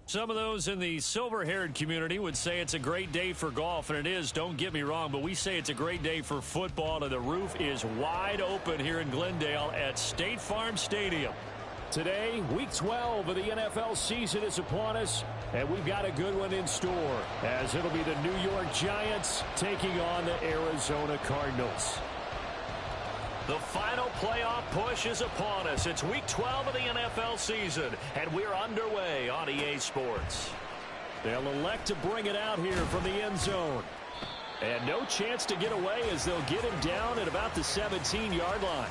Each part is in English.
Some of those in the silver-haired community would say it's a great day for golf, and it is, don't get me wrong, but we say it's a great day for football, and the roof is wide open here in Glendale at State Farm Stadium. Today, Week 12 of the NFL season is upon us, and we've got a good one in store, as it'll be the New York Giants taking on the Arizona Cardinals. The final playoff push is upon us. It's Week 12 of the NFL season, and we're underway on EA Sports. They'll elect to bring it out here from the end zone. And no chance to get away as they'll get him down at about the 17-yard line.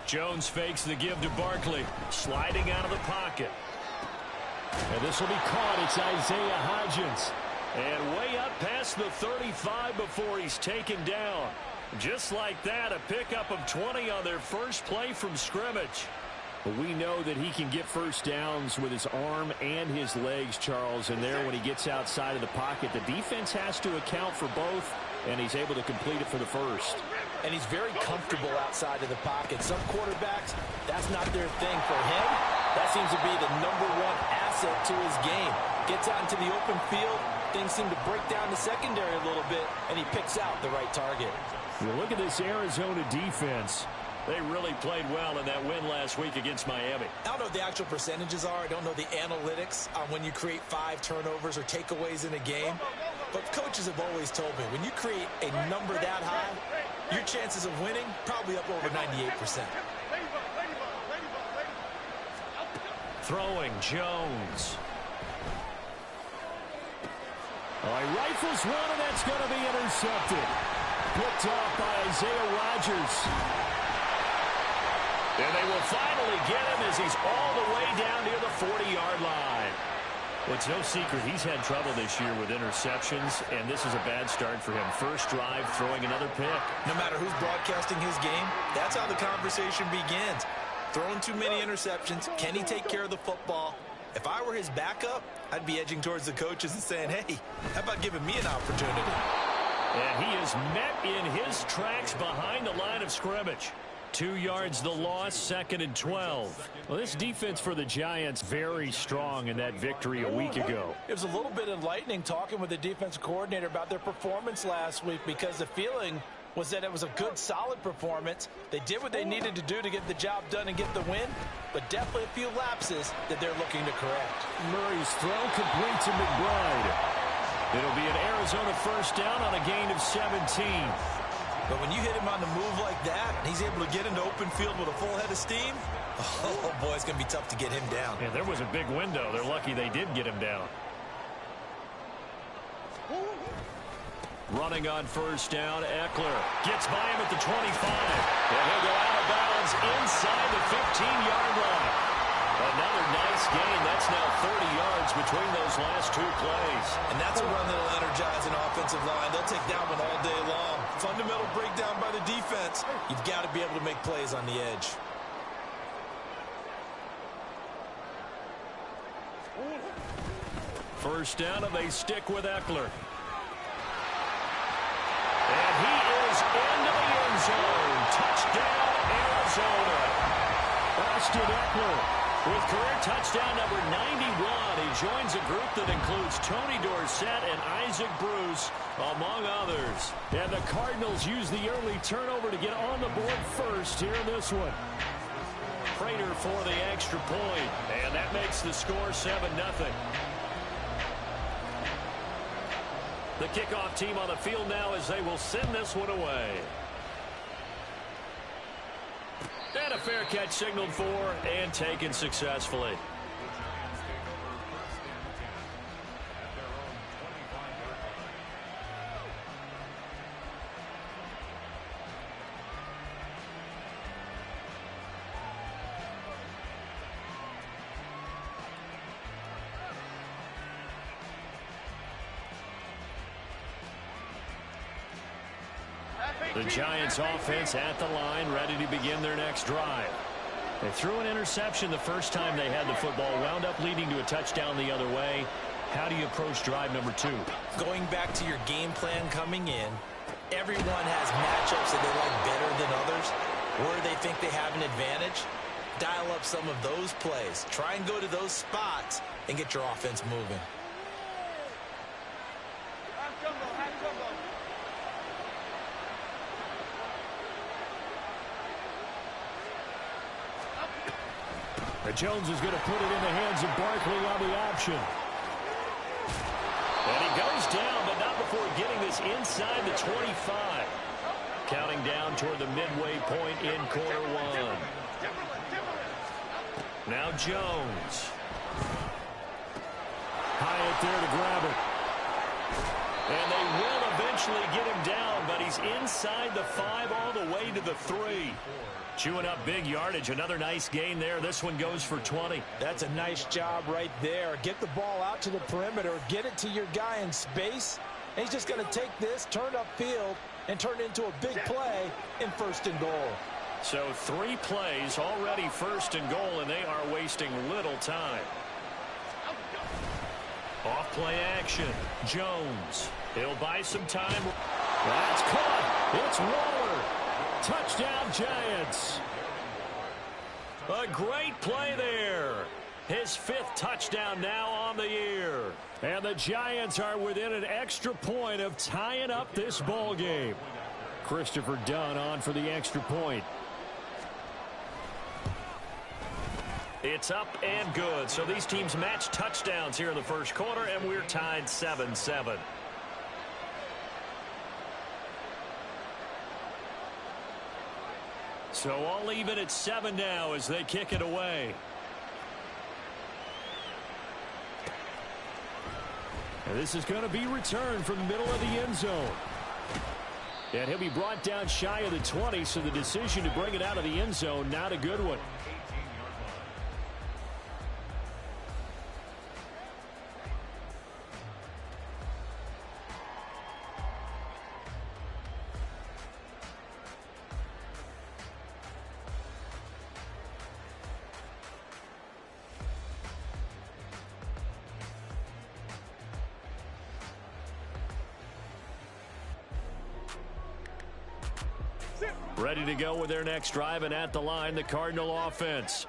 Jones fakes the give to Barkley, sliding out of the pocket. And this will be caught. It's Isaiah Hodgins. And way up past the 35 before he's taken down. Just like that, a pickup of 20 on their first play from scrimmage. But we know that he can get first downs with his arm and his legs, Charles. And there, when he gets outside of the pocket, the defense has to account for both, and he's able to complete it for the first. And he's very comfortable outside of the pocket. Some quarterbacks, that's not their thing. For him, that seems to be the #1 asset to his game. Gets out into the open field, things seem to break down the secondary a little bit, and he picks out the right target. You look at this Arizona defense. They really played well in that win last week against Miami. I don't know what the actual percentages are. I don't know the analytics on when you create 5 turnovers or takeaways in a game. But coaches have always told me, when you create a number that high, your chances of winning probably up over 98%. Throwing Jones. Oh, he rifles one, and that's going to be intercepted. Picked off by Isaiah Rodgers. And they will finally get him as he's all the way down near the 40-yard line. Well, it's no secret he's had trouble this year with interceptions, and this is a bad start for him. First drive, throwing another pick. No matter who's broadcasting his game, that's how the conversation begins. Throwing too many interceptions. Can he take care of the football? If I were his backup, I'd be edging towards the coaches and saying, hey, how about giving me an opportunity? And he is met in his tracks behind the line of scrimmage. 2 yards the loss, 2nd and 12. Well, this defense for the Giants very strong in that victory a week ago. It was a little bit enlightening talking with the defensive coordinator about their performance last week, because the feeling was that it was a good, solid performance. They did what they needed to do to get the job done and get the win, but definitely a few lapses that they're looking to correct. Murray's throw complete to McBride. It'll be an Arizona first down on a gain of 17. But when you hit him on the move like that, and he's able to get into open field with a full head of steam, oh boy, it's going to be tough to get him down. Yeah, there was a big window. They're lucky they did get him down. Running on first down, Eckler gets by him at the 25. And he'll go out of bounds inside the 15-yard line. Another nice gain. That's now 30 yards between those last 2 plays. And that's a run that'll energize an offensive line. They'll take that one all day long. Fundamental breakdown by the defense. You've got to be able to make plays on the edge. First down, and they stick with Eckler. And he is into the end zone. Touchdown, Arizona. Austin Eckler with career touchdown number 91. He joins a group that includes Tony Dorsett and Isaac Bruce, among others. And the Cardinals use the early turnover to get on the board first here in this one. Prater for the extra point, and that makes the score 7-0. The kickoff team on the field now as they will send this one away. And a fair catch signaled for and taken successfully. The Giants offense at the line, ready to begin their next drive. They threw an interception the first time they had the football, wound up leading to a touchdown the other way. How do you approach drive number 2? Going back to your game plan coming in, everyone has matchups that they like better than others, where they think they have an advantage. Dial up some of those plays. Try and go to those spots and get your offense moving. Jones is going to put it in the hands of Barkley on the option. And he goes down, but not before getting this inside the 25. Counting down toward the midway point in quarter 1. Now Jones. Hyatt there to grab it. And they will eventually get him down, but he's inside the 5 all the way to the 3. Chewing up big yardage. Another nice gain there. This one goes for 20. That's a nice job right there. Get the ball out to the perimeter. Get it to your guy in space. And he's just going to take this, turn upfield, and turn it into a big play in 1st and goal. So 3 plays already 1st and goal, and they are wasting little time. Off play action. Jones. He'll buy some time. That's caught. It's Waller. Touchdown, Giants. A great play there. His 5th touchdown now on the year. And the Giants are within an extra point of tying up this ball game. Christopher Dunn on for the extra point. It's up and good. So these teams match touchdowns here in the 1st quarter, and we're tied 7-7. So all even at 7 now as they kick it away. And this is going to be returned from the middle of the end zone. And he'll be brought down shy of the 20, so the decision to bring it out of the end zone, not a good one. Ready to go with their next drive, and at the line, the Cardinal offense.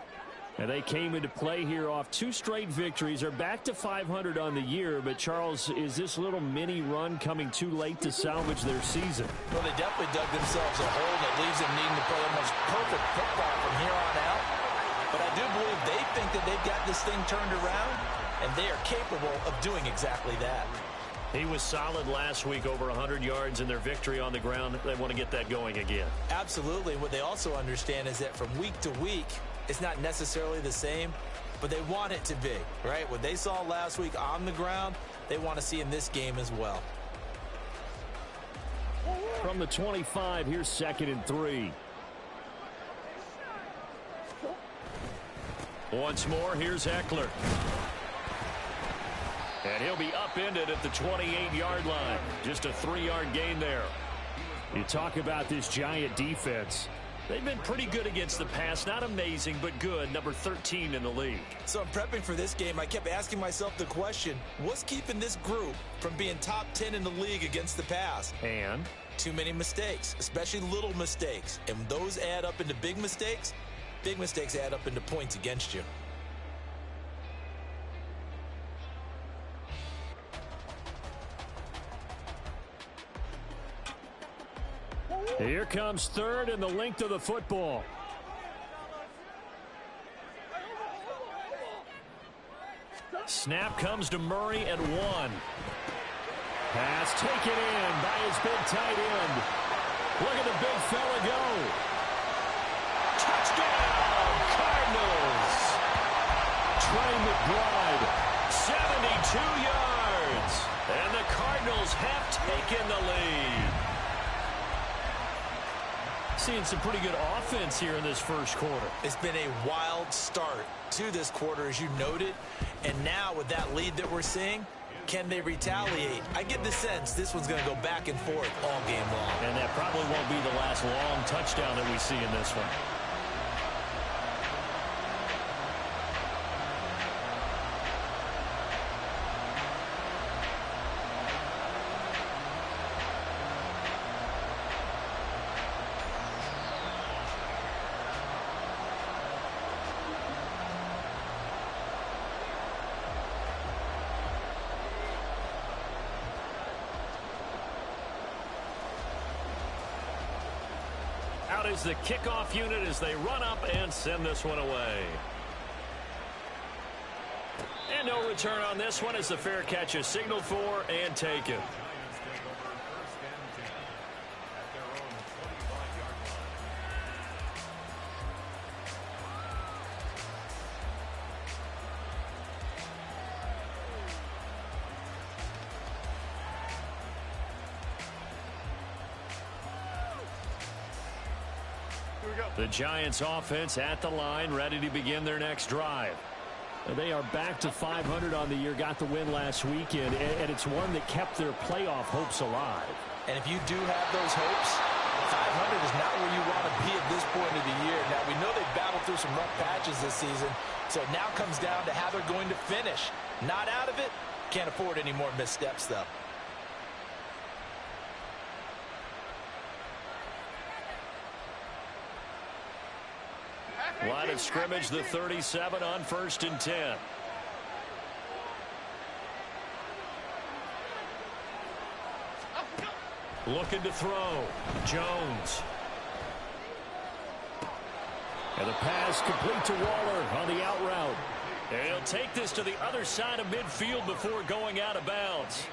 And they came into play here off 2 straight victories. They're back to 500 on the year, but Charles, is this little mini run coming too late to salvage their season? Well, they definitely dug themselves a hole that leaves them needing to play almost perfect football from here on out. But I do believe they think that they've got this thing turned around, and they are capable of doing exactly that. He was solid last week, over 100 yards in their victory on the ground. They want to get that going again. Absolutely. What they also understand is that from week to week, it's not necessarily the same, but they want it to be, right? What they saw last week on the ground, they want to see in this game as well. From the 25, here's 2nd and 3. Once more, here's Eckler. And he'll be upended at the 28-yard line. Just a 3-yard gain there. You talk about this Giant defense. They've been pretty good against the pass. Not amazing, but good. Number 13 in the league. So I'm prepping for this game. I kept asking myself the question, what's keeping this group from being top 10 in the league against the pass? And? Too many mistakes, especially little mistakes. And those add up into big mistakes. Big mistakes add up into points against you. Here comes 3rd and the length of the football. Snap comes to Murray at 1. Pass taken in by his big tight end. Look at the big fella go. Touchdown, Cardinals. Trey McBride, 72 yards. And the Cardinals have taken the lead. Seeing some pretty good offense here in this 1st quarter. It's been a wild start to this quarter, as you noted. And now with that lead that we're seeing, Can they retaliate? I get the sense this one's going to go back and forth all game long. And that probably won't be the last long touchdown that we see in this one. Out is the kickoff unit as they run up and send this one away. And no return on this one as the fair catch is signaled for and taken. The Giants offense at the line, ready to begin their next drive. They are back to 500 on the year, got the win last weekend, and it's one that kept their playoff hopes alive. And if you do have those hopes, 500 is not where you want to be at this point of the year. Now, we know they've battled through some rough patches this season, so it now comes down to how they're going to finish. Not out of it, can't afford any more missteps, though. Line of scrimmage, the 37 on 1st and 10. Looking to throw. Jones. And the pass complete to Waller on the out route. And he'll take this to the other side of midfield before going out of bounds.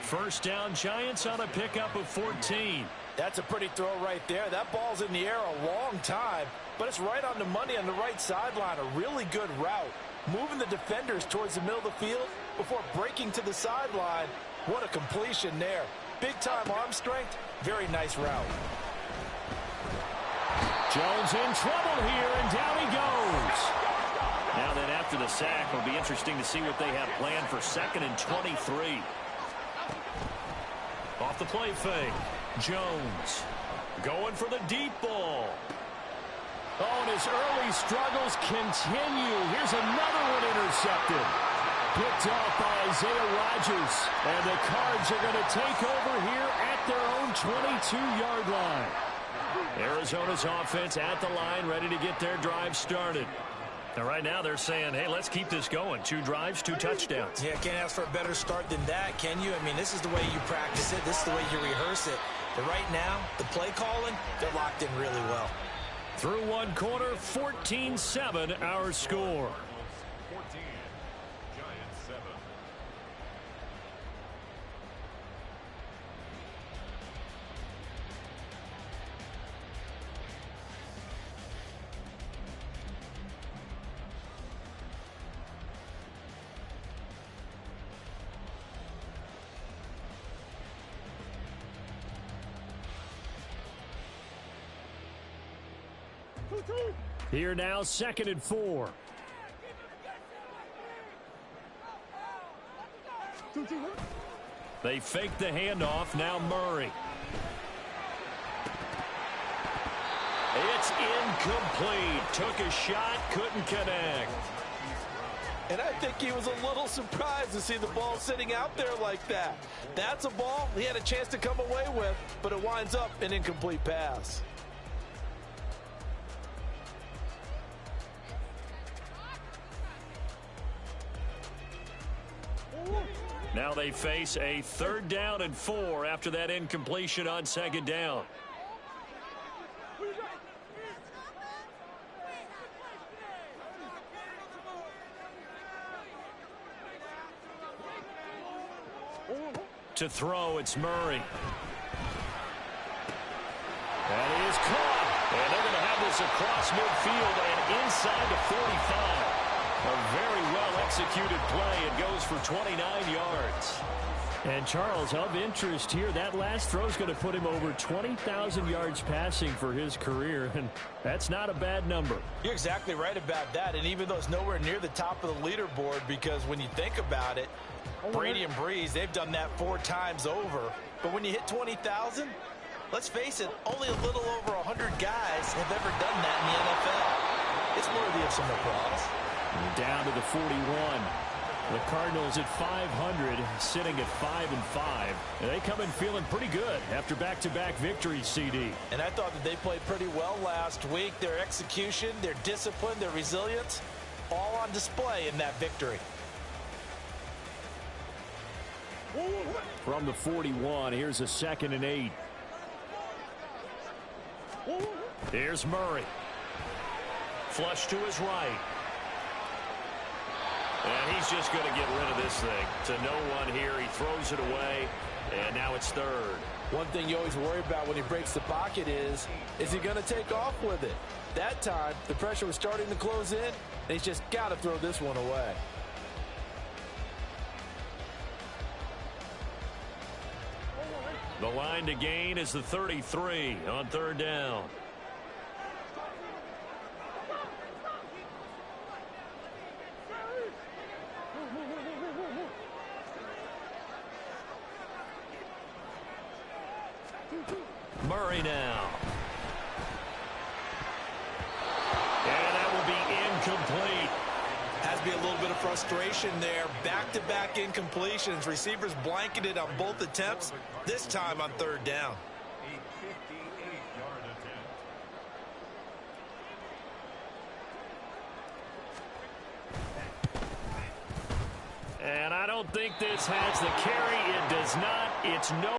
First down, Giants on a pickup of 14. That's a pretty throw right there. That ball's in the air a long time, but it's right on the money on the right sideline. A really good route. Moving the defenders towards the middle of the field before breaking to the sideline. What a completion there. Big-time arm strength. Very nice route. Jones in trouble here, and down he goes. Now then, after the sack, it'll be interesting to see what they have planned for 2nd and 23. Off the play fake. Jones going for the deep ball. Oh, and his early struggles continue. Here's another one intercepted. Picked off by Isaiah Rodgers. And the Cards are going to take over here at their own 22-yard line. Arizona's offense at the line, ready to get their drive started. And right now they're saying, hey, let's keep this going. 2 drives, 2 touchdowns. Yeah, can't ask for a better start than that, can you? I mean, this is the way you practice it. This is the way you rehearse it. But right now, the play calling, they're locked in really well. Through one quarter, 14-7 our score. 14, Giants 7. Here now, 2nd and 4. They fake the handoff. Now Murray. It's incomplete. Took a shot, couldn't connect. And I think he was a little surprised to see the ball sitting out there like that. That's a ball he had a chance to come away with, but it winds up an incomplete pass. Now they face a 3rd down and 4 after that incompletion on 2nd down. To throw, it's Murray. That is caught. And they're going to have this across midfield and inside the 45. A very well-executed play. It goes for 29 yards. And, Charles, of interest here, that last throw is going to put him over 20,000 yards passing for his career, and that's not a bad number. You're exactly right about that, and even though it's nowhere near the top of the leaderboard, because when you think about it, Brady and Breeze, they've done that 4 times over. But when you hit 20,000, let's face it, only a little over 100 guys have ever done that in the NFL. It's worthy of some applause. Down to the 41. The Cardinals at 500, sitting at 5-5. They come in feeling pretty good after back-to-back victories, CD. And I thought that they played pretty well last week. Their execution, their discipline, their resilience, all on display in that victory. From the 41, here's a 2nd and 8. Here's Murray. Flush to his right. And he's just going to get rid of this thing. To no one here. He throws it away, and now it's 3rd. One thing you always worry about when he breaks the pocket is he going to take off with it? That time, the pressure was starting to close in, and he's just got to throw this one away. The line to gain is the 33 on 3rd down. Murray now. And that will be incomplete. Has to be a little bit of frustration there. Back-to-back incompletions. Receivers blanketed on both attempts, this time on 3rd down. And I don't think this has the carry. It does not. It's no.